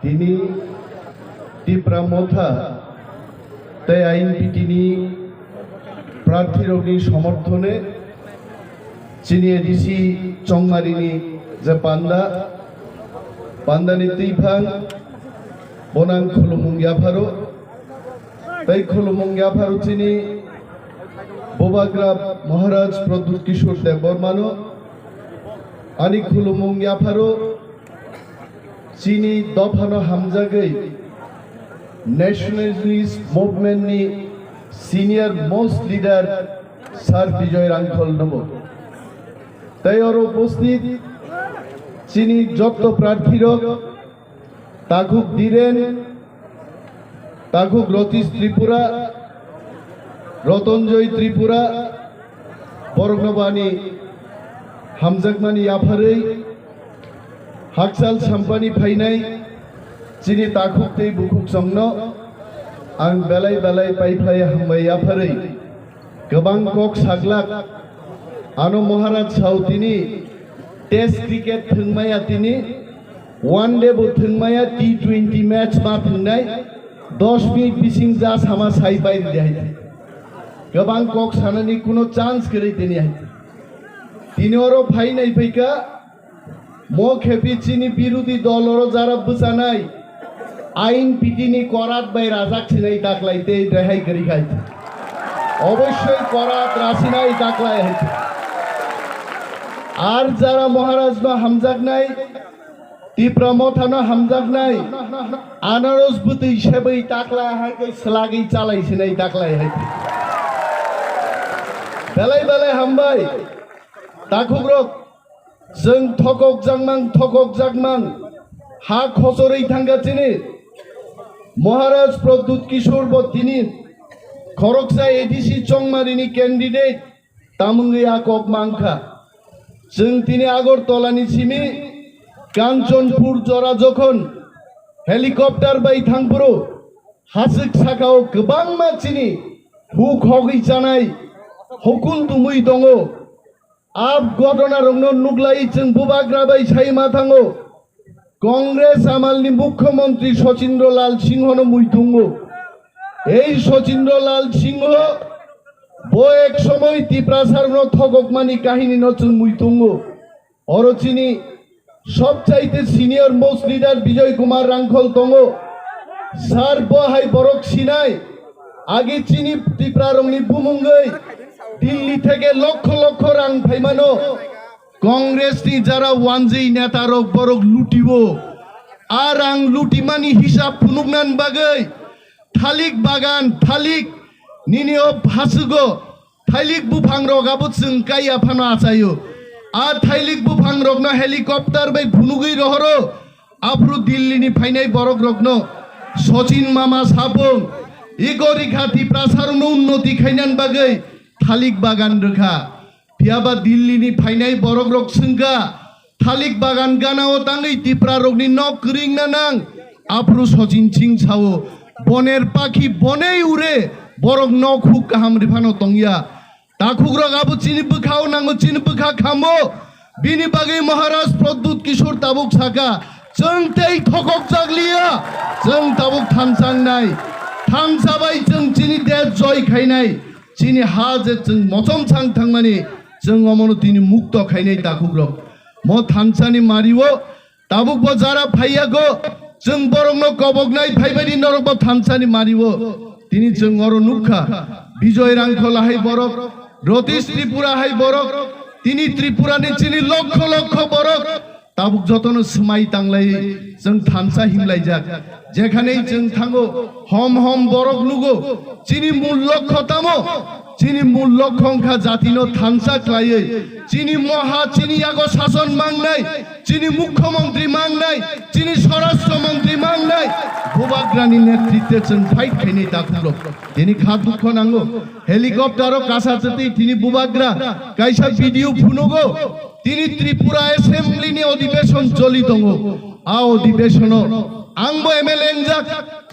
Dini Tipramotha তাই আইন পিটিনি প্রার্থীর অগ্নি সমর্থনে চিনিয়ে দিছি চংমারিনি যে পান্দানি তৈফাং বনাং খুলুমুঙ্গিয়াফারো তাই খুলুমুঙ্গিয়াফারো চিনি বোবাগ্রা মহারাজ প্রদ্যুৎ কিশোর দেব বর্মানো আনি খুলুমুঙ্গিয়াফারো চিনি দফানো হামজাগৈ Nationalist movement ni senior most leader Sir Bijoy Rangkhol Namo. তাই আর উপস্থিত চিনি যত প্রার্থীরক তাগুক দিরেন তাগুক রতীশ ত্রিপুরা রতনজয় ত্রিপুরা বরগ্নবাণী হামজাকমানি আফারৈ হাকসাল সাম্পানি ফাইনাই চিনি তাকুক তৈ বুকুক সংनो आं बेलाय पाइफ्लाय हामबाय आफारै गोबां कक साग्लाक आनो महाराज साउतिनि टेस्ट क्रिकेट थोंमाया तिनि वन डे बो थोंमाया T20 मैच मा थोंनाय 10 मिनिट बिसिं जा सामा साइ बाय दिहाय गोबां कक सानानि कुनो चान्स गरै तिनि तिनि अरो फाइनाय फैका मो खेपि चिनि बिरोधी दलरो जारा बुसानाय আইন পিটিনি করাত বাই রাজাক ছিনাই ডাকলাইতে রেহাই করি খাইতে অবশ্যই করাত রাসিনাই ডাকলাই হইছে আর যারা মহারাজ না হামজাক নাই তীব্রমথানো হামজাক নাই আনারস বুতি হিসেবে ডাকলা হাইকে স্লাগি চালাইছে নাই ডাকলাই হইছে বেলাই হামবাই তাকুগ্রক जों थकक जागमां हा खसरै थांगासिनो महाराज प्रद्युत किशोर बत्तिनि खरगसा एडिसि चंमारिनि कैंडिडेट तामुंगै आकब मांखा जों तिनि आगरतलानि सिमि कांचनपुर जरा जखन हेलिकप्टार बाय थांपुरो हासिक साखाव गोबां मानसिनि हुक हगै जानाय हकुल दुमै दङ आप घटना रंनो नुग्लाई जों बुबाग्रा बाय साइमा थाङो कांग्रेस आमालनि मुख्यमंत्री सचिन्द्र लाल सिंहनो मुइथुंगो এই सचिन्द्र लाल सिंह बो एक समय तिप्रासारनो थगकमानि काहिनी नचुं मुइथुंगो अरचिनि सबचाइते senior most lidar Vijay Kumar रांखल दङो सार बहाय बरक सिनाय आगे चिनि तिप्रारंनि बुमुंगै दिल्ली থেকে লক্ষ লক্ষ রাং ফাইমানো कांग्रेस नि जरा वानजै नेता रक बरक लुटिबो आ रां लुटिमानि हिसाब फुनुगनान बागै थालिक बागान थालिक निनिओ भासुगो थालिक बुफां रगाबो जोंकाय आफानो आसायो आ थालिक बुफां रगनो हेलिकप्टार बाय फुनुगै रहरो आफ्रु दिल्ली नि फाइनाय बरक रगनो सचिन मामा साबुं इगरि खाति प्रासारनो उन्नति खायनान बागै थालिक बागान रखा पियाबा दिल्ली नि फाइनाय बरक रक संगा थालिक बागान गानाओ तांगै तिप्रा रगनि न करिं नानां आफ्रु सचिन सिंह सावो बनेर पाखी बने उरे बरक न खुक गाहाम रिफानो तंगिया ताखुग्रग आबु चिनि बखाव नांगो चिनि बखा खामो बिनि बागै महाराज प्रद्युत किशोर ताबुक साका जों तै थकक जागलिया जों ताबुक थामसांनाय थामसाबाय जों चिनि देश जय खायनाय चिनि हाजे जों मचम सांग थांमानि जों अमनो तिनि मुक्त खायनाय ताखुग्रग म थामसानि मारिवो ताबुक बजारा फाइयागो जों बरंनो कबगनाय फाइबादि नरक थामसानि मारिवो तिनि जों अरो नुखा विजय रांखल हाय बरक रतीश त्रिपुरा हाय बरक तिनि त्रिपुरानि चिनि लक्ष लक्ष बरक ताबुक जतनो समाय तांलाय जों थामसा हिमलाय जाक जेखाने जों थांगो हम बरक लुगो चिनि मूल लक्ष्य तामो चिनि मूल लक्ष्यंखा जातिनो थामसा क्लायै चिनि महा चिनि आगो शासन मांगनाय चिनि मुख्यमंत्री मांगनाय चिनि स्वराष्ट्र मंत्री मांगनाय बुबाग्रानि नेतृत्वे जों फाइट खायनाय दाखुलो तिनि खात दुख नांगो हेलिकप्टारो कासाचति तिनि बुबाग्रा कायसा भिडिअ फुनुगो तिनि त्रिपुरा एसेम्बलिनि अधिवेशन चलि दङ आ अधिवेशनो आंबो एमएलए जाक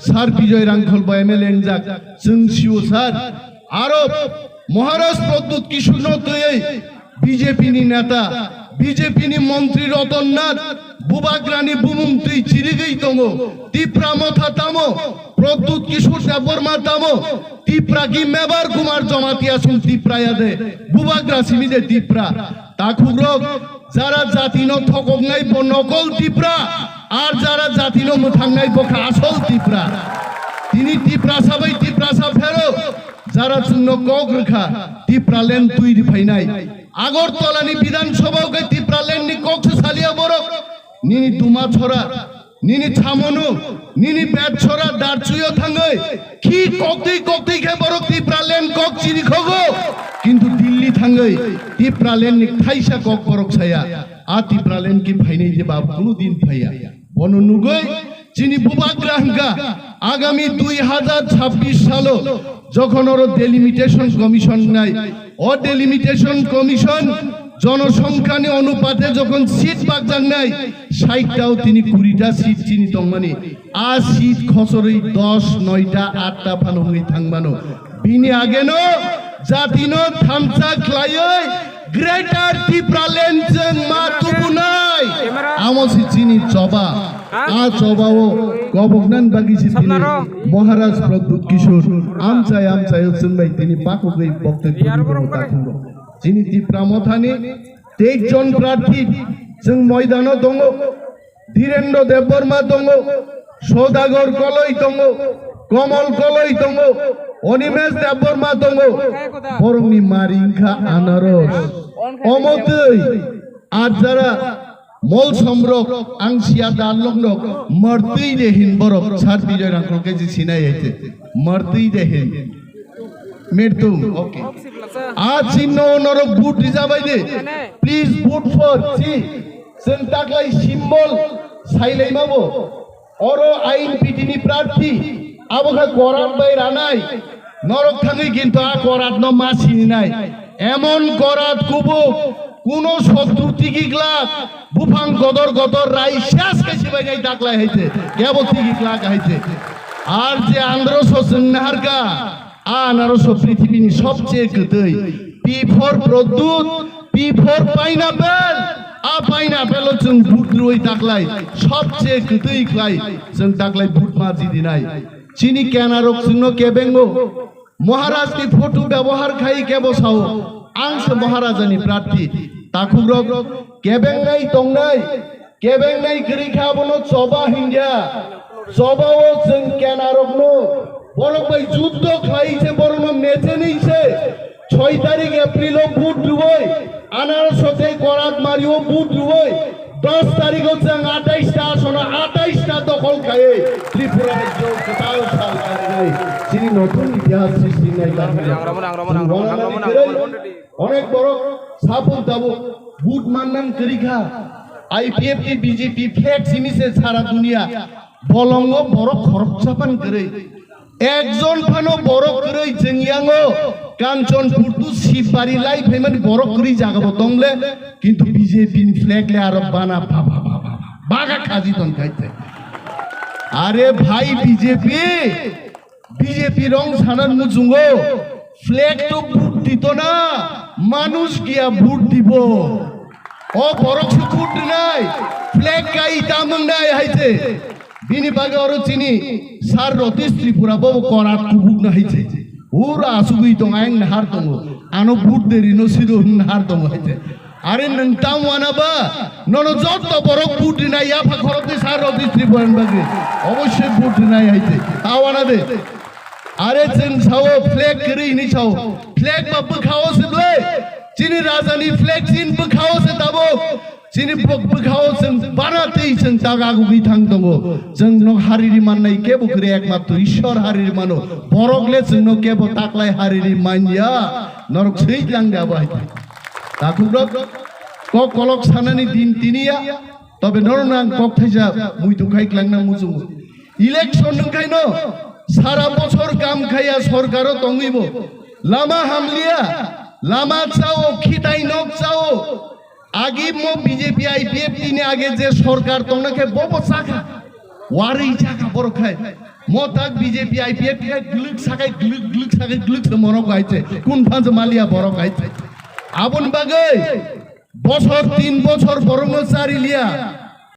सार विजय रांखलबो एमएलए जाक जों सिउ सार आरो महाराज प्रद्युत किशोर नतयै बीजेपी नि नेता बीजेपी नि मंत्री रतननाथ বুবাগ্রানি বুমুং তুই চিরিগেই দঙ্গো তিপ্রা মথা তামো প্রদ্যুৎ কিশোর দেববর্মা তামো তিপ্রা কি মেবার কুমার জমাতিয়া শুন তিপ্রায়া দে বুবাগ্রা সিমিদে তিপ্রা তাকুগ্রক যারা জাতিনো থকক নাই নকল তিপ্রা আর যারা জাতিনো মুথাং নাই বখা আসল তিপ্রা তিনি তিপ্রা সাবাই তিপ্রা সা ফেরো যারা চুন্ন কক রেখা তিপ্রা লেন তুই ফাইনাই আগরতলানি বিধানসভাও কে তিপ্রা লেন নি কক সালিয়া বরক নিনি দুমা ছড়া নিনি ছামনু নিনি ব্যাট ছড়া দারচুইও থাঙ্গই কি ককতেই খে বরক তিপ্রা লেন কক চিরি খগো কিন্তু দিল্লি থাঙ্গই তিপ্রা লেন নি খাইসা কক বরক ছায়া আ তিপ্রা লেন কি ফাইনাই যে বাপ কোনো দিন ফাইয়া বননুগই যিনি বুবাগ্রাহঙ্কা আগামী 2026 সাল যখন ওর ডেলিমিটেশন কমিশন নাই ও ডেলিমিটেশন কমিশন জনসংখ্যা নিয়ে অনুপাতে যখন সিট বাগজাং নাই 60টাও তিনি 20টা সিট চিনি তংমানি আ সিট খসরই 10 9টা 8টা ফানো হই থাংমানো বিনি আগেনো জাতিনো থামসা ক্লায়ই গ্রেটার টিপ্রালেন जों मा तुबुनाय আমসি চিনি চবা আ চবাও গবগনান বাগিছি তিনি মহারাজ প্রদ্যুৎ কিশোর আমচাই जों বাই তিনি পাকুগৈ বক্তব্য তাকুঙ্গ যিনি টিপ্রা মথানি 23 জন প্রার্থী जों ময়দানো দङ ধীরেন্দ্র দেববর্মা দङ সৌদাগর কলই দङ কমল কলই দङ অনিমেষ দেববর্মা দङ বরংনি মারিংখা আনারস অমতই আর যারা মল সম্রক আংসিয়া দালংরক মরতেই দেহিন বরক ছাড় বিজয় রাঙ্কলকে যে সিনাই হইছে মরতেই দেহিন মৃত্যুম ওকে আজ চিহ্ন নরক ভোট রিজার্ভাই দে প্লিজ ভোট ফর সি जों তাকলাই সিম্বল সাইলাই মাবো অরো আইন পিটিনি প্রার্থী আবখা করাত বাই রানাই নরক থাঙ্গি কিন্তু আ করাত ন মাসিনি নাই এমন করাত কুবু কোন শত্রু টিকি গ্লাক বুফাং গদর গদর রাই শেষ কাছে বাই যাই ডাকলাই হইছে কেবল টিকি গ্লাক হইছে আর যে আন্দ্রশো নাহারকা আনারস পৃথিবীর সবচেয়ে গদই P for Pradyut P for pineapple আ পাইনাপেল जों বুট রই ডাকলাই সবচেয়ে গদই ক্লাই जों ডাকলাই বুট মাজি দিনাই চিনি কেনারক जोंनो কেবেঙ্গো মহারাজনি ফটো ব্যবহার খাই কেবসাও আংশ মহারাজানি প্রার্থী তাকুগ্রক কেবেঙ্গাই তংনাই কেবেঙ্গাই গরি খাবনো চবা হিঙ্গা চবাও जों কেনারকনো বরক ভাই যুদ্ধ খাইছে বরং মেচে নিছে 6 তারিখ এপ্রিল বুট রুই আনারসতে করাত মারিও বুট রুই 10 তারিখ जों 28টা আসন 28টা দখল খায়ে ত্রিপুরা রাজ্য কোথাও সরকার নাই যিনি নতুন ইতিহাস সৃষ্টি নাই অনেক বড় সাপোর্ট দাবো বুট মান্নান করিখা আইপিএফটি বিজেপি ফেক সিমিসে সারা দুনিয়া বলঙ্গ বড় খরচাপান করে একজন ফানো বড় করে जोंयाङो কাঞ্চনপুর তু শিববাড়ি লাই ফেমান বড় করে জাগাবো তংলে কিন্তু বিজেপি ফ্ল্যাগলে আর বানা বাবা বাবা বাগা খাজি তন খাইতে আরে ভাই বিজেপি রং সানান মুজুঙ্গো ফ্ল্যাগ তো ভোট দিত না মানুষ গিয়া ভোট দিব ও বড় ভোট নাই ফ্ল্যাগ গাই দামং নাই হাইছে বিনি বাগে অর চিনি সার রতিস ত্রিপুরা বউ করাত কুবুক না হাইছে ওরা আসুবি দং আইং নাহার দङ আনো ভোট দেরি নো সিদো নাহার দङ হাইছে আরে নংতাম ওয়ানাবা নন যত বড় ভোট নাই আফা খরতে সার রতিস ত্রিপুরান বাগে অবশ্যই ভোট নাই হাইছে আওয়ানা দে আরে जों সাও ফ্ল্যাগ করি নি সাও ফ্ল্যাগ বাবু খাও সিবলে চিনি রাজানি ফ্ল্যাগ চিন বখাও সে দাবো চিনি বখাও जों বানাতেই जों দাগাগুগি থাং দङ जों ন হারিরি মাননাই কেবো করে একমাত্র ঈশ্বর হারিরি মানো বরগলে जों ন কেবো তাকলাই হারিরি মানিয়া নরক সেই লাংগা বাই তাকুগ্রক ক কলক সানানি দিন তিনিয়া তবে নরনাং কক থাইজা মুই তো খাইক্লাংনা মুজু ইলেকশন নখাইনো সারা বছর কাম খাইয়া সরকারও তঙ্গিব লামা হামলিয়া লামা চাও খিতাই নক চাও আগে মো বিজেপি আইপিএফ তিনে আগে যে সরকার তংনাকে বব চাকা ওয়ারি চাকা বড় খায় মতাক বিজেপি আইপিএফ কে গ্লুক সাকাই গ্লুক মনো গাইছে কোন ফাজ মালিয়া বড় গাইছে আবন বাগে বছর 3 বছর বরং চারিলিয়া